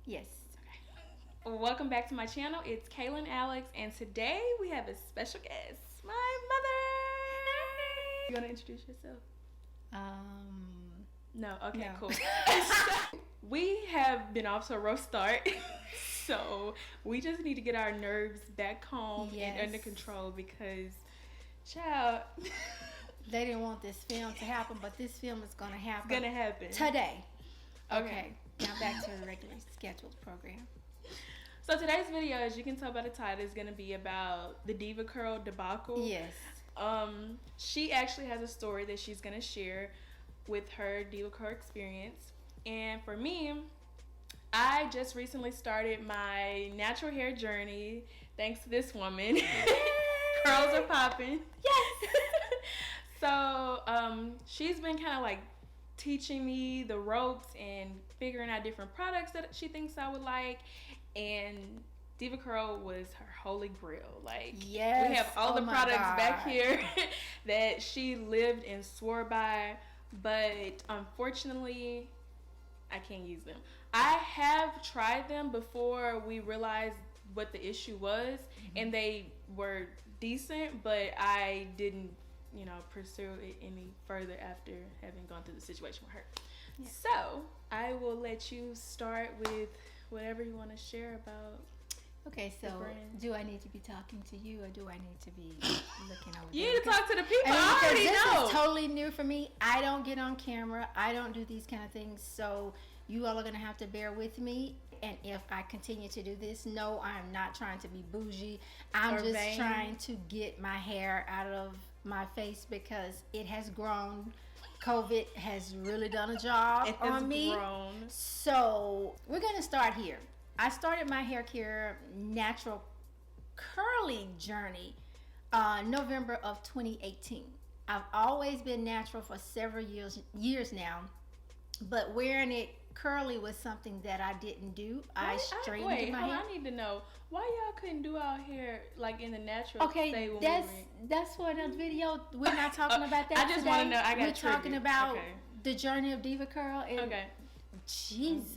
Yes. Okay. Welcome back to my channel. It's Kaylan Alex, and today we have a special guest, my mother. You want to introduce yourself? No. Okay, no. Cool. We have been off to a rough start, so we just need to get our nerves back home and under control because, child, they didn't want this film to happen, but this film is going to happen. It's gonna happen today. Okay. Now back to the regularly scheduled program. So today's video, as you can tell by the title, is going to be about the DevaCurl debacle. Yes. She actually has a story that she's going to share with her DevaCurl experience. And for me, I just recently started my natural hair journey thanks to this woman. Curls are popping. Yes. So she's been kind of like teaching me the ropes and figuring out different products that she thinks I would like, and DevaCurl was her holy grail. Like, yes. We have all the products back here that she lived and swore by, but unfortunately I can't use them. I have tried them before we realized what the issue was, and they were decent, but I didn't pursue it any further after having gone through the situation with her. Yeah. So I will let you start with whatever you want to share about. Okay, so do I need to be talking to you, or do I need to be looking over You there? need to talk to the people. I already know. This is totally new for me. I don't get on camera. I don't do these kind of things. So you all are going to have to bear with me. And if I continue to do this, no, I'm not trying to be bougie. I'm just trying to get my hair out of my face because it has grown. COVID has really done a job on me. Grown. So we're going to start here. I started my hair care natural curly journey November of 2018. I've always been natural for several years now, but wearing it curly was something that I didn't do. I straightened my hair. I need to know why y'all couldn't do our hair like in the natural. Okay, that's for another video. We're not talking about that. I just want to know. We're talking about the journey of DevaCurl. And okay. Jesus.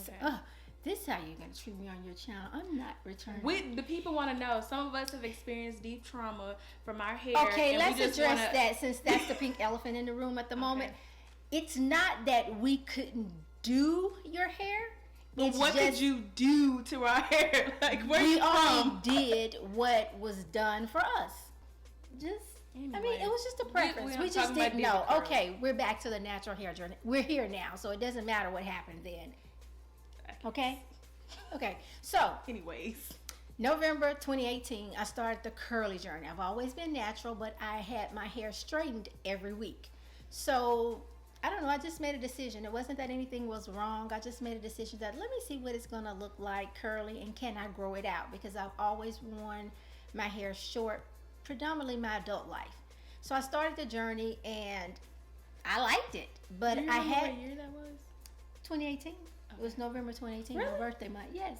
Okay. This is how you're going to treat me on your channel. I'm not returning. The people want to know. Some of us have experienced deep trauma from our hair. Okay, let's address that since that's the pink elephant in the room at the moment. It's not that we couldn't do your hair. But what did you do to our hair? Like, where you from? We only did what was done for us. Anyway, I mean, it was just a preference. We just didn't know. Okay, we're back to the natural hair journey. We're here now, so it doesn't matter what happened then. Okay. So anyways, November 2018, I started the curly journey. I've always been natural, but I had my hair straightened every week. So I don't know, I just made a decision. It wasn't that anything was wrong. I just made a decision that let me see what it's gonna look like curly, and can I grow it out, because I've always worn my hair short predominantly my adult life. So I started the journey and I liked it, but do you remember what year that was? 2018. It was November 2018, really? My birthday month. Yes.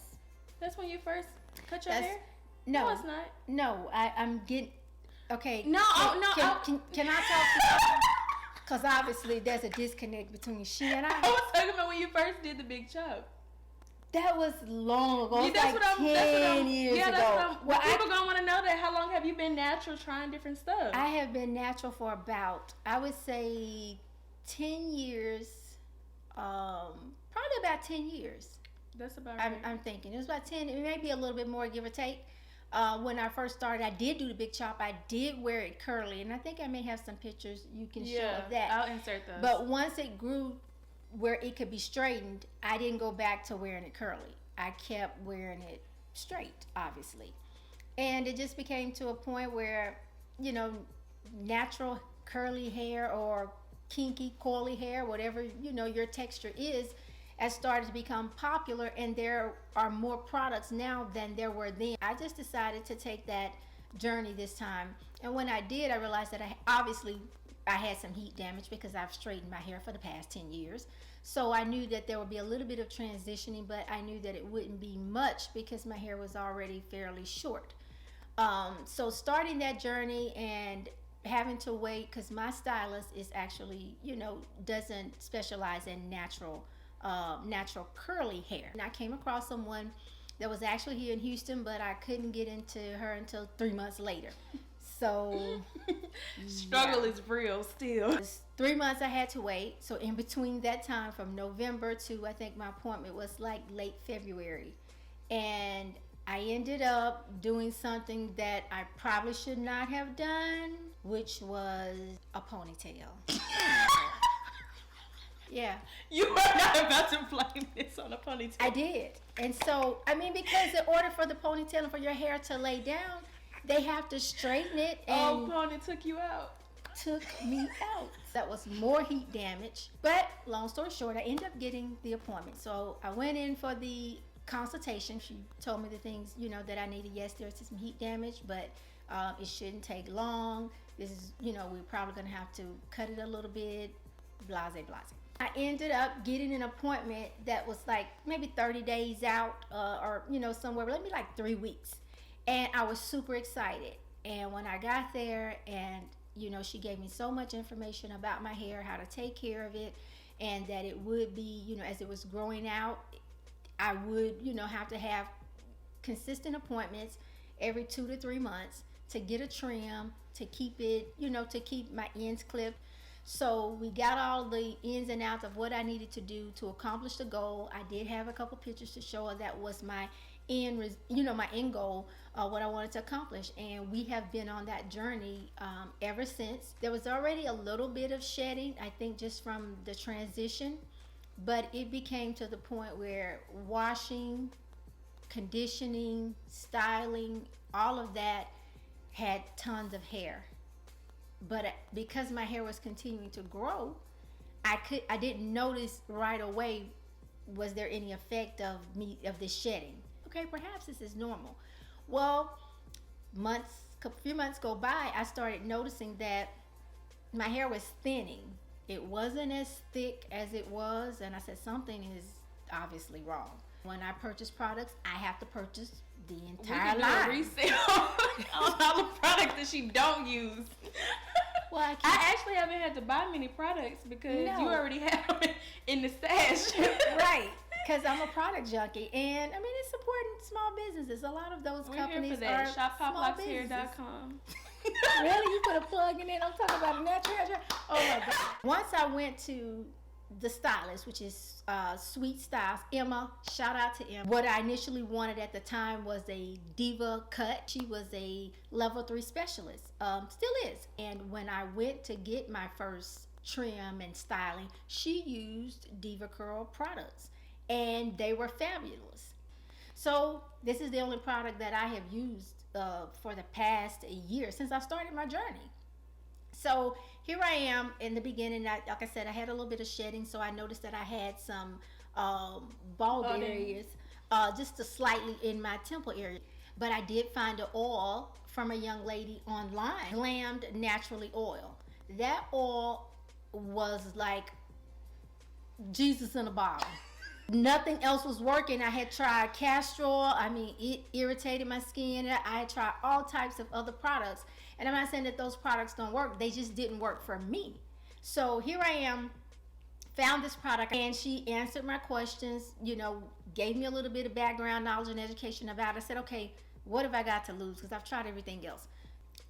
That's when you first cut your hair? No, it's not. No, I'm getting... Okay. No, Can I talk to you? Because obviously there's a disconnect between she and I. I was talking about when you first did the big chop. That was long ago. Yeah, that's like 10 years ago. Well, people going to want to know that. How long have you been natural trying different stuff? I have been natural for about, I would say, 10 years. Probably about 10 years. That's about right. I'm thinking it was about 10, maybe a little bit more, give or take. When I first started, I did do the big chop. I did wear it curly, and I think I may have some pictures you can show of that. I'll insert those. But once it grew where it could be straightened, I didn't go back to wearing it curly. I kept wearing it straight, obviously, and it just became to a point where, natural curly hair or kinky coily hair, whatever your texture is, has started to become popular, and there are more products now than there were then. I just decided to take that journey this time, and when I did, I realized that I had some heat damage because I've straightened my hair for the past 10 years. So I knew that there would be a little bit of transitioning, but I knew that it wouldn't be much because my hair was already fairly short. So starting that journey and having to wait, because my stylist is actually, doesn't specialize in natural natural curly hair. And I came across someone that was actually here in Houston, but I couldn't get into her until 3 months later. So struggle is real still. 3 months I had to wait. So in between that time, from November to, I think my appointment was like late February, and I ended up doing something that I probably should not have done, which was a ponytail. Yeah. You are not about to blame this on a ponytail. I did. And so, I mean, because in order for the ponytail and for your hair to lay down, they have to straighten it. And pony took you out. Took me out. That was more heat damage. But long story short, I ended up getting the appointment. So I went in for the consultation. She told me the things, that I needed. Yes, there's some heat damage, but it shouldn't take long. This is, we're probably going to have to cut it a little bit, blase, blase. I ended up getting an appointment that was like maybe 30 days out or, somewhere, maybe like 3 weeks. And I was super excited. And when I got there and, she gave me so much information about my hair, how to take care of it, and that it would be, as it was growing out, I would, have to have consistent appointments every 2 to 3 months to get a trim, to keep it, to keep my ends clipped. So we got all the ins and outs of what I needed to do to accomplish the goal. I did have a couple pictures to show her that was my my end goal, what I wanted to accomplish. And we have been on that journey ever since. There was already a little bit of shedding, I think, just from the transition, but it became to the point where washing, conditioning, styling, all of that had tons of hair. But because my hair was continuing to grow, I didn't notice right away was there any effect of this shedding. Okay, perhaps this is normal. Well, a few months go by, I started noticing that my hair was thinning. It wasn't as thick as it was, and I said something is obviously wrong. When I purchase products, I have to purchase the entire line. We can do a resale on all the products that she don't use. Well, I actually haven't had to buy many products because you already have them in the stash. Right, because I'm a product junkie, and I mean it's supporting small businesses. A lot of those companies are small businesses. ShopPopLocksHair.com. Really, you put a plug in it? I'm talking about a natural hair. Oh my God! Once I went to the stylist, which is Sweet Styles, Emma. Shout out to Emma. What I initially wanted at the time was a Diva cut. She was a level 3 specialist, still is. And when I went to get my first trim and styling, she used DevaCurl products, and they were fabulous. So this is the only product that I have used for the past year since I started my journey. So here I am in the beginning. Like I said, I had a little bit of shedding, so I noticed that I had some bald areas, just slightly in my temple area. But I did find an oil from a young lady online, Glammed Naturally Oil. That oil was like Jesus in a bottle. Nothing else was working. I had tried castor oil. I mean, it irritated my skin. I had tried all types of other products. And I'm not saying that those products don't work. They just didn't work for me. So here I am, found this product, and she answered my questions, gave me a little bit of background knowledge and education about it. I said, okay, what have I got to lose? Because I've tried everything else.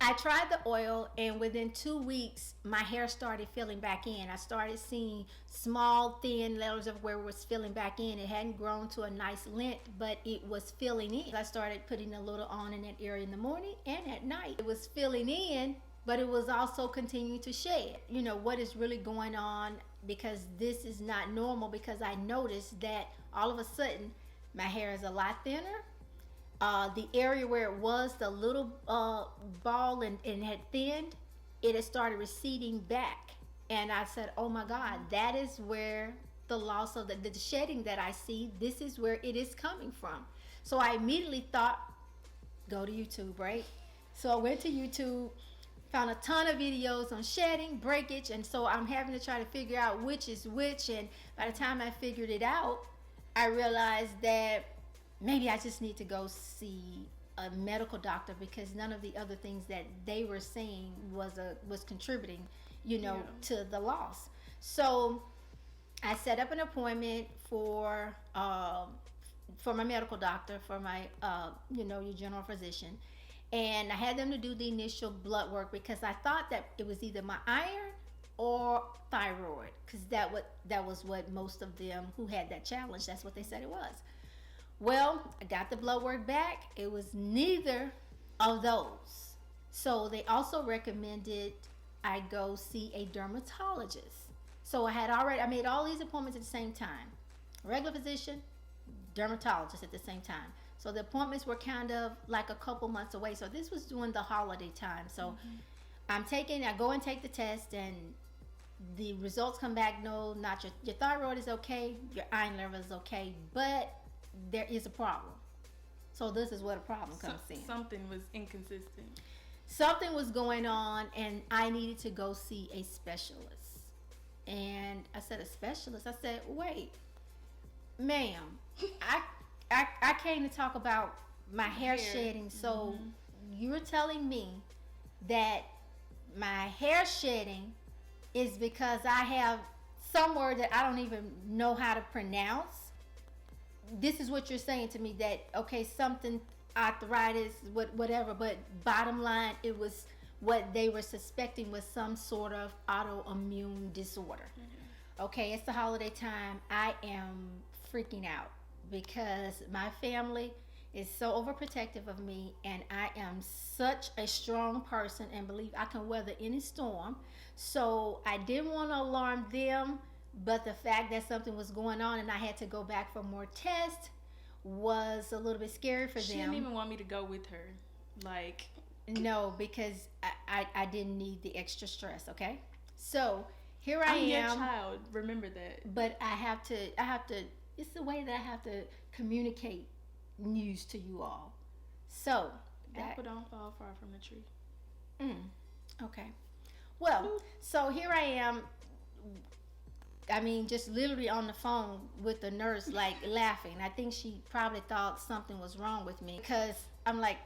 I tried the oil, and within 2 weeks, my hair started filling back in. I started seeing small, thin layers of where it was filling back in. It hadn't grown to a nice length, but it was filling in. I started putting a little on in that area in the morning and at night. It was filling in, but it was also continuing to shed. What is really going on, because this is not normal, because I noticed that all of a sudden, my hair is a lot thinner. The area where it was the little ball and had thinned, it had started receding back. And I said, oh my God, that is where the loss of the shedding that I see, this is where it is coming from. So I immediately thought, go to YouTube, right? So I went to YouTube, found a ton of videos on shedding, breakage, and so I'm having to try to figure out which is which. And by the time I figured it out, I realized that maybe I just need to go see a medical doctor, because none of the other things that they were saying was contributing, to the loss. So I set up an appointment for my medical doctor, for my your general physician, and I had them to do the initial blood work because I thought that it was either my iron or thyroid, because that was what most of them who had that challenge, that's what they said it was. Well, I got the blood work back. It was neither of those. So they also recommended I go see a dermatologist. So I made all these appointments at the same time. Regular physician, dermatologist at the same time. So the appointments were kind of like a couple months away. So this was during the holiday time. So I go and take the test, and the results come back, no, not your thyroid is okay, your iron level is okay, but there is a problem. So this is where the problem comes in. Something was inconsistent. Something was going on, and I needed to go see a specialist. And I said, a specialist? I said, wait, ma'am, I came to talk about my hair shedding. So you're telling me that my hair shedding is because I have some word that I don't even know how to pronounce? This is what you're saying to me, that okay, something, arthritis, whatever, but bottom line, it was what they were suspecting was some sort of autoimmune disorder. Okay, it's the holiday time. I am freaking out because my family is so overprotective of me, and I am such a strong person and believe I can weather any storm. So I didn't want to alarm them, but the fact that something was going on and I had to go back for more tests was a little bit scary for them. She didn't even want me to go with her. Like, no, because I didn't need the extra stress, okay? So here I am. I'm your child, remember that. But I have to, it's the way that I have to communicate news to you all. So apple don't fall far from the tree. Okay. Well, so here I am. I mean, just literally on the phone with the nurse, like laughing. I think she probably thought something was wrong with me, because I'm like,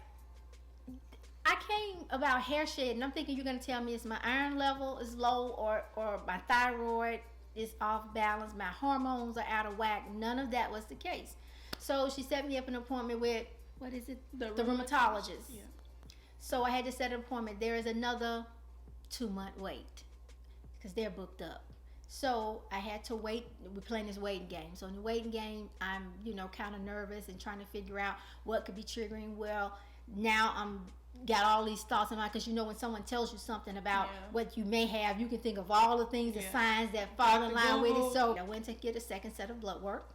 I came about hair shedding. I'm thinking you're gonna tell me it's my iron level is low, or my thyroid is off balance, my hormones are out of whack. None of that was the case. So she set me up an appointment with, what is it? The rheumatologist. Yeah. So I had to set an appointment. There is another 2-month wait because they're booked up. So I had to wait. We're playing this waiting game. So in the waiting game, I'm, kind of nervous and trying to figure out what could be triggering. Well, now I'm got all these thoughts in mind, because when someone tells you something about what you may have, you can think of all the things, the signs that fall in line with it. So I went to get a second set of blood work.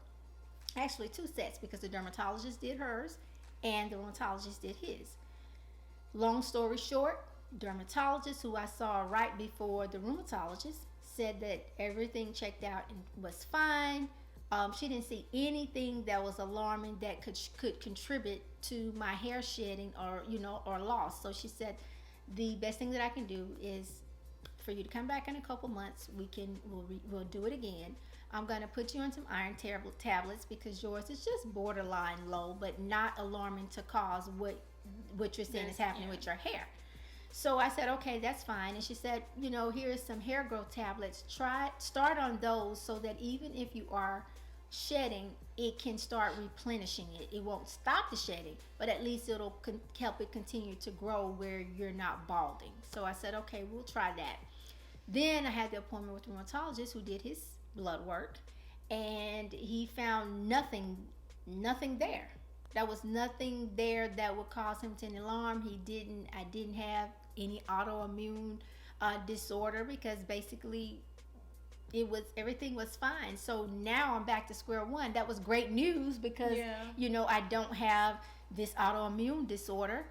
Actually 2 sets, because the dermatologist did hers and the rheumatologist did his. Long story short, dermatologist, who I saw right before the rheumatologist, said that everything checked out and was fine. She didn't see anything that was alarming that could contribute to my hair shedding or loss. So she said the best thing that I can do is for you to come back in a couple months. We'll do it again. I'm going to put you on some iron tablets, because yours is just borderline low, but not alarming to cause what you're saying is happening with your hair. So I said, okay, that's fine. And she said, here's some hair growth tablets. Start on those, so that even if you are shedding, it can start replenishing it. It won't stop the shedding, but at least it'll help it continue to grow where you're not balding. So I said, okay, we'll try that. Then I had the appointment with the rheumatologist, who did his blood work, and he found nothing there. There was nothing there that would cause him to an alarm. I didn't have any autoimmune disorder, because basically everything was fine. So now I'm back to square one. That was great news, because I don't have this autoimmune disorder,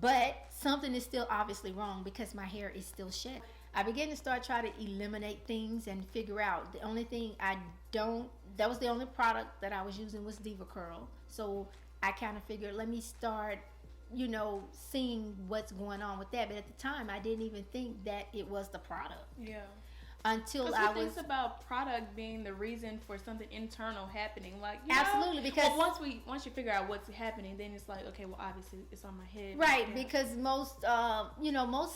but something is still obviously wrong, because my hair is still shed. I began to try to eliminate things and figure out. The only thing that was the only product that I was using was DevaCurl. So I kind of figured, let me start, seeing what's going on with that. But at the time, I didn't even think that it was the product. Yeah. Until I was thinks about product being the reason for something internal happening. Like, absolutely, because once you figure out what's happening, then it's like, okay, well, obviously it's on my head. Right, because most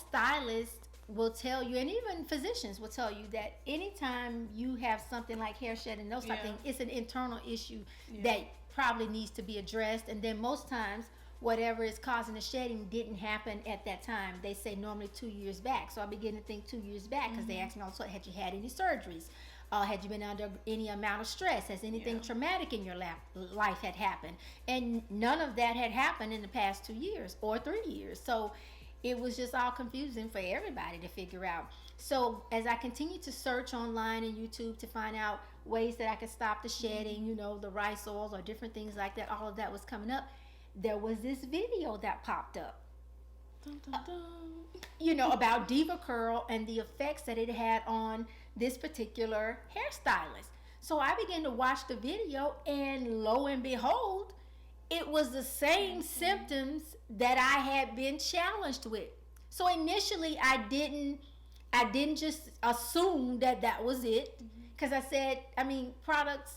stylists will tell you, and even physicians will tell you, that anytime you have something like hair shedding, those type of things, it's an internal issue that probably needs to be addressed. And then most times, whatever is causing the shedding didn't happen at that time. They say normally 2 years back. So I begin to think 2 years back, because they ask me also, had you had any surgeries? Had you been under any amount of stress? Has anything traumatic in your life had happened? And none of that had happened in the past 2 years or 3 years. So it was just all confusing for everybody to figure out. So as I continued to search online and YouTube to find out ways that I could stop the shedding, you know, the rice oils or different things like that, all of that was coming up. There was this video that popped up, Dun, dun, dun. you know, about DevaCurl and the effects that it had on this particular hairstylist. So I began to watch the video, and lo and behold, it was the same symptoms that I had been challenged with. So initially I didn't just assume that that was it, because I said, I mean, products,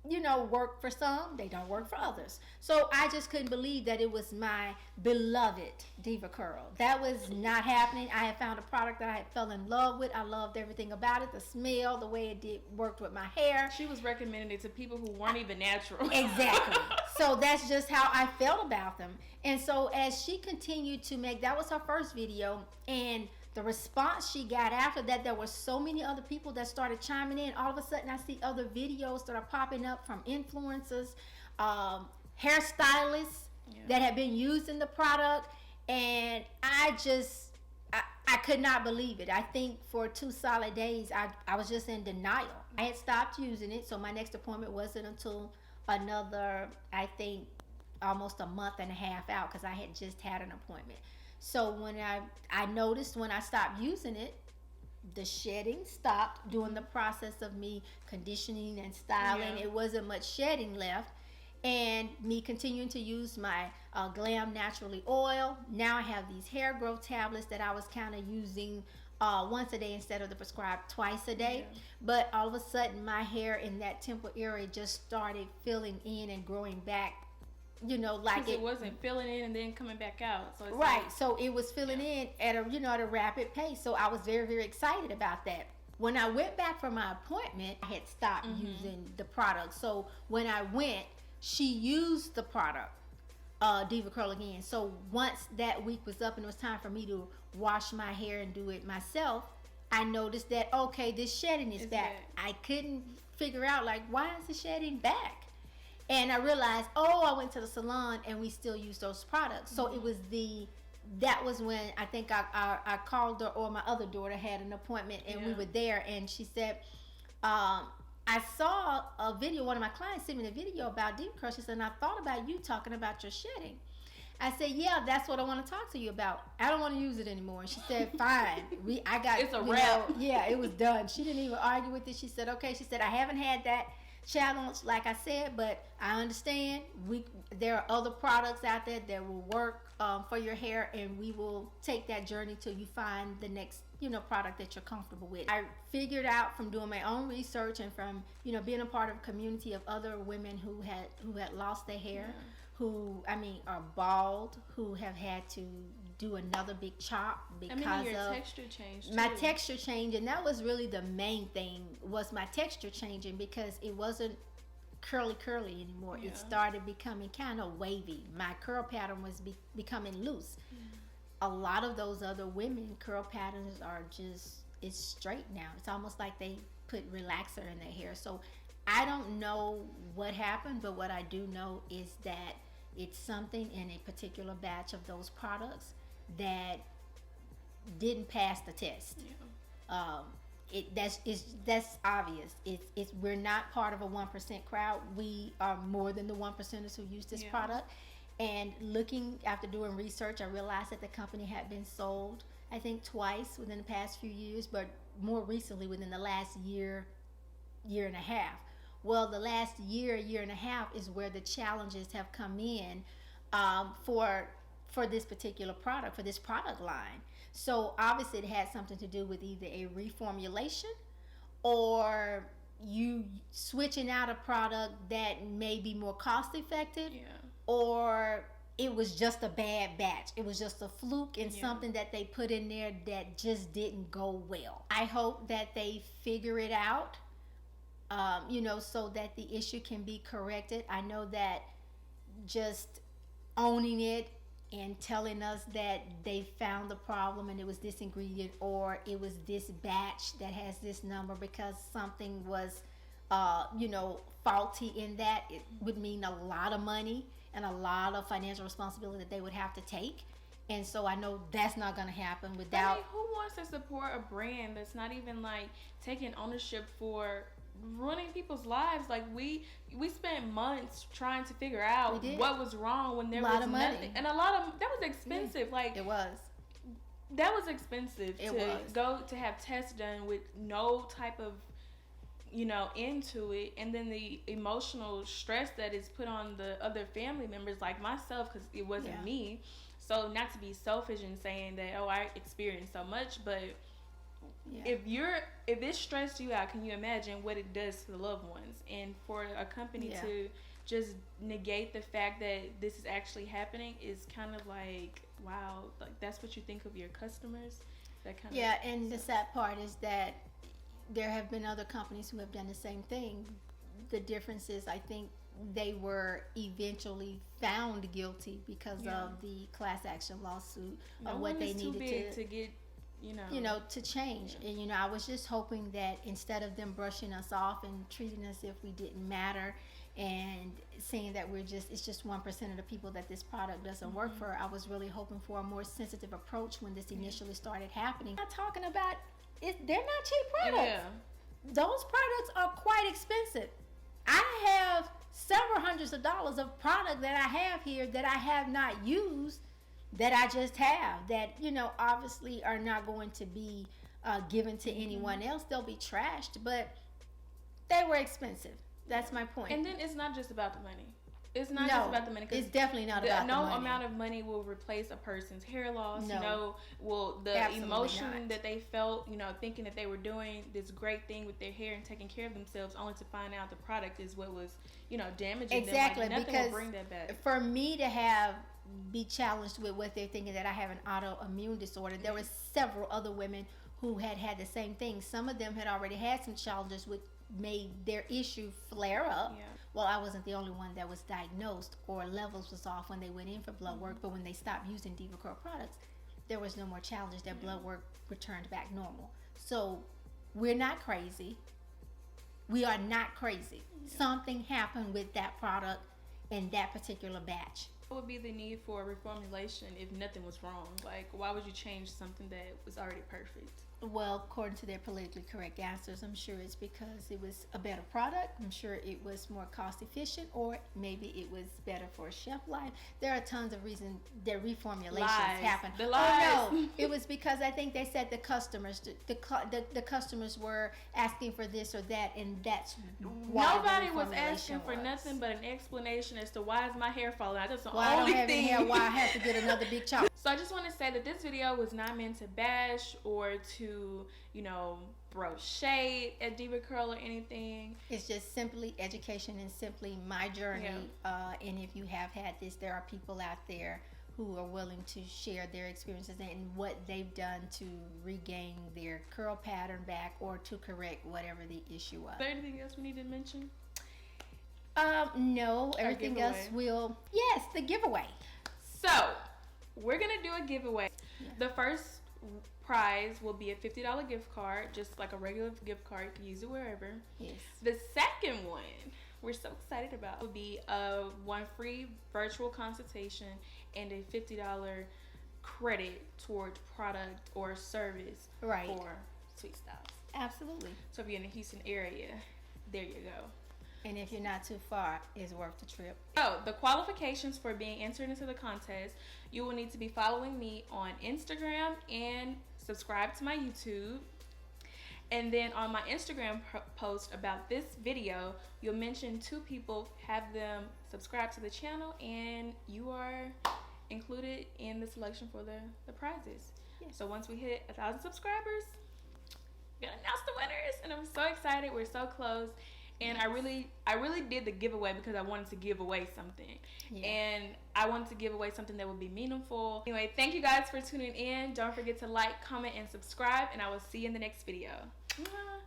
you know, work for some, they don't work for others. So I just couldn't believe that it was my beloved DevaCurl. That was not happening. I had found a product that I had fell in love with. I loved everything about it, the smell, the way it worked with my hair. She was recommending it to people who weren't even natural. Exactly. So that's just how I felt about them. And so as she continued to make, that was her first video, and the response she got after that, there were so many other people that started chiming in. All of a sudden I see other videos that are popping up from influencers, hairstylists that have been using the product, and I could not believe it. I think for 2 solid days I was just in denial. I had stopped using it, so my next appointment wasn't until another, I think, almost a month and a half out, because I had just had an appointment. So when I noticed when I stopped using it, the shedding stopped during the process of me conditioning and styling. It wasn't much shedding left. And me continuing to use my Glam Naturally oil. Now I have these hair growth tablets that I was kind of using once a day instead of the prescribed twice a day. But all of a sudden my hair in that temple area just started filling in and growing back, you know, like it wasn't filling in and then coming back out. So it's right. So it was filling in at a, you know, at a rapid pace. So I was very, very excited about that. When I went back for my appointment, I had stopped using the product. So when I went, she used the product, DevaCurl again. So once that week was up and it was time for me to wash my hair and do it myself, I noticed that, okay, this shedding is back. I couldn't figure out, like, why is the shedding back? And I realized, I went to the salon and we still use those products. So it was that was when I think I called her, or my other daughter had an appointment, and we were there, and she said, I saw a video, one of my clients sent me a video about DevaCurl. She said, and I thought about you talking about your shedding. I said, yeah, that's what I want to talk to you about. I don't want to use it anymore. And she said, fine. It's a wrap. Yeah, it was done. She didn't even argue with it. She said, okay. She said, I haven't had that challenge, like I said, but I understand there are other products out there that will work for your hair, and we will take that journey till you find the next, you know, product that you're comfortable with. I figured out from doing my own research and from, you know, being a part of a community of other women who had lost their hair, who, I mean, are bald, who have had to do another big chop because your texture changed too. My texture changed, and that was really the main thing, was my texture changing, because it wasn't curly anymore. It started becoming kind of wavy. My curl pattern was becoming loose. A lot of those other women curl patterns are just, it's straight now. It's almost like they put relaxer in their hair. So I don't know what happened, but what I do know is that it's something in a particular batch of those products that didn't pass the test. That's obvious. It's we're not part of a 1% crowd. We are more than the 1%ers who use this product. And looking, after doing research, I realized that the company had been sold, I think, twice within the past few years, but more recently within the last year and a half. Well, the last year and a half is where the challenges have come in for this particular product, for this product line. So obviously it had something to do with either a reformulation or you switching out a product that may be more cost effective, or it was just a bad batch. It was just a fluke and something that they put in there that just didn't go well. I hope that they figure it out, so that the issue can be corrected. I know that just owning it and telling us that they found the problem and it was this ingredient or it was this batch that has this number because something was faulty in that, it would mean a lot of money and a lot of financial responsibility that they would have to take. And so I know that's not going to happen without. I mean, who wants to support a brand that's not even like taking ownership for ruining people's lives? Like we spent months trying to figure out what was wrong when there was nothing, and a lot of that was expensive. Yeah, like it was. That was expensive go to have tests done with no type of into it, and then the emotional stress that is put on the other family members like myself, because it wasn't me. So not to be selfish and saying that I experienced so much, but if it stressed you out, can you imagine what it does to the loved ones? And for a company to just negate the fact that this is actually happening is kind of like, wow, like that's what you think of your customers. That kind of and the sad part is that there have been other companies who have done the same thing. The difference is, I think they were eventually found guilty because of the class action lawsuit of what they needed to get, to change. And I was just hoping that instead of them brushing us off and treating us if we didn't matter and saying that it's just 1% of the people that this product doesn't work for, I was really hoping for a more sensitive approach when this initially started happening. I'm not talking about it, they're not cheap products. Those products are quite expensive. I have several hundreds of dollars of product that I have here that I have not used, that I just have, that obviously are not going to be given to anyone else. They'll be trashed, but they were expensive. That's my point. And then it's not just about the money. It's not just about the money. It's definitely not about the money. No amount of money will replace a person's hair loss. No. The emotion that they felt, thinking that they were doing this great thing with their hair and taking care of themselves, only to find out the product is what was, damaging them. Like, nothing will bring that back. For me to be challenged with what they're thinking, that I have an autoimmune disorder, there were several other women who had the same thing. Some of them had already had some challenges which made their issue flare up. Well, I wasn't the only one that was diagnosed or levels was off when they went in for blood work, but when they stopped using DevaCurl products, there was no more challenges. Their blood work returned back normal. So we're not crazy. We are not crazy. Something happened with that product in that particular batch. What would be the need for reformulation if nothing was wrong? Like, why would you change something that was already perfect? Well, according to their politically correct answers, I'm sure it's because it was a better product. I'm sure it was more cost efficient, or maybe it was better for shelf life. There are tons of reasons their reformulations happen. The lies. Oh no, it was because I think they said the customers were asking for this or that, and that's why nobody was asking for nothing but an explanation as to why is my hair falling out. That's the only I don't have thing. Any hair. Why I have to get another big chop. So I just want to say that this video was not meant to bash or to, throw shade at DevaCurl or anything. It's just simply education and simply my journey. And if you have had this, there are people out there who are willing to share their experiences and what they've done to regain their curl pattern back or to correct whatever the issue was. Is there anything else we need to mention? No. Everything else will. Yes, the giveaway. So we're gonna do a giveaway. The first prize will be a $50 gift card, just like a regular gift card. You can use it wherever. Yes. The second one we're so excited about will be one free virtual consultation and a $50 credit towards product or service for Sweet Styles. Absolutely. So if you're in the Houston area, there you go. And if you're not too far, it's worth the trip. So the qualifications for being entered into the contest: you will need to be following me on Instagram and subscribe to my YouTube. And then on my Instagram post about this video, you'll mention 2 people, have them subscribe to the channel, and you are included in the selection for the prizes. Yes. So once we hit 1,000 subscribers, we're gonna announce the winners, and I'm so excited. We're so close. And yes. I really did the giveaway because I wanted to give away something. Yeah. And I wanted to give away something that would be meaningful. Anyway, thank you guys for tuning in. Don't forget to like, comment, and subscribe, and I will see you in the next video. Mwah.